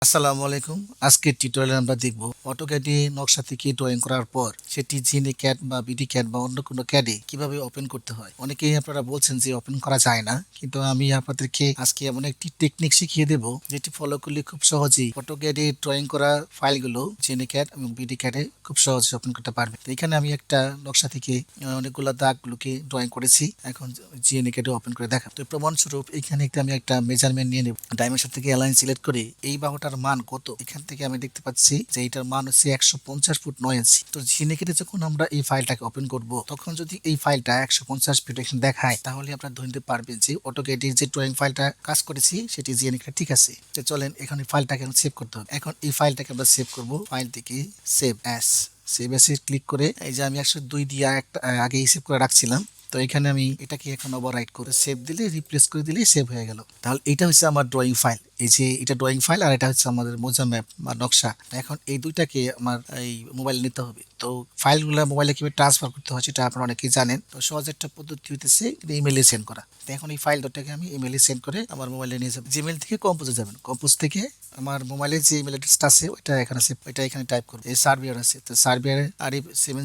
আসসালামু আলাইকুম। আজকের টিউটোরিয়ালে আমরা দেখব অটোক্যাডে নকশা থেকে ড্রয়িং করার পর সেটি জিনি ক্যাড বা বিডি ক্যাড বা অন্য কোনো ক্যাডে কিভাবে ওপেন করতে হয়। অনেকেই আপনারা বলছেন যে ওপেন করা যায় না, কিন্তু আমি আপনাদেরকে আজকে এমন একটি টেকনিক শিখিয়ে দেব যেটি ফলো করলে খুব সহজেই অটোক্যাডে ড্রয়িং করা ফাইলগুলো জিনি ক্যাড এবং বিডি ক্যাডে খুব সহজে ওপেন করতে পারবে। তো এখানে আমি একটা নকশা থেকে অনেকগুলো দাগগুলোকে ড্রয়িং করেছি। এখন জিনি ক্যাডে ওপেন করে দেখা। তো প্রমাণস্বরূপ এখানে আমি একটা মেজারমেন্ট নিয়ে নেব। ডাইমেনশন থেকে অ্যালাইন সিলেক্ট করে এই বাহুটার মান কত, এখান থেকে আমি দেখতে পাচ্ছি যে এটার মান হচ্ছে 150 ফুট 9 ইঞ্চি। তো জিনেকেটে যখন আমরা এই ফাইলটাকে ওপেন করব, তখন যদি এই ফাইলটা 150 ফিট দেখায়, তাহলে আপনারা ধরে নিতে পারবেন যে অটোক্যাডের যে ড্রয়িং ফাইলটা কাজ করেছি সেটি জিনেকেটে ঠিক আছে। তো চলেন এখানে ফাইলটাকে সেভ করতে হবে। এখন এই ফাইলটাকে আমরা সেভ করব। ফাইল থেকে সেভ অ্যাস, সেভ অ্যাসে ক্লিক করে এই যে আমি 102 দিয়ে একটা আগে সেভ করে রাখছিলাম, তো এখানে আমি এটাকে এখন ওভাররাইট করে সেভ দিলে, রিপ্লেস করে দিলে সেভ হয়ে গেল। তাহলে এটা হচ্ছে আমার ড্রয়িং ফাইল। এই যে এটা ড্রয়িং ফাইল আর এটা হচ্ছে আমাদের মোজা ম্যাপ বা নকশা। এখন এই দুইটাকে আমার এই মোবাইল নিতে হবে। তো ফাইলগুলো মোবাইলে কিভাবে ট্রান্সফার করতে হয় সেটা আপনারা অনেকেই জানেন। তো সহজ একটা পদ্ধতি হইতেছে ইমেইলে সেন্ড করা। তো এখন এই ফাইল দুটাকে আমি ইমেইলে সেন্ড করে আমার মোবাইলে নিয়ে যাবো। জিমেইল থেকে কম্পোজে যাবেন, কম্পোজ থেকে আমার মোবাইলে যে ইমেল অ্যাড্রেসটা আছে ওইটা এখানে টাইপ করবো। এই সার্ভিয়ার আছে, তো সার্ভিয়ারে আর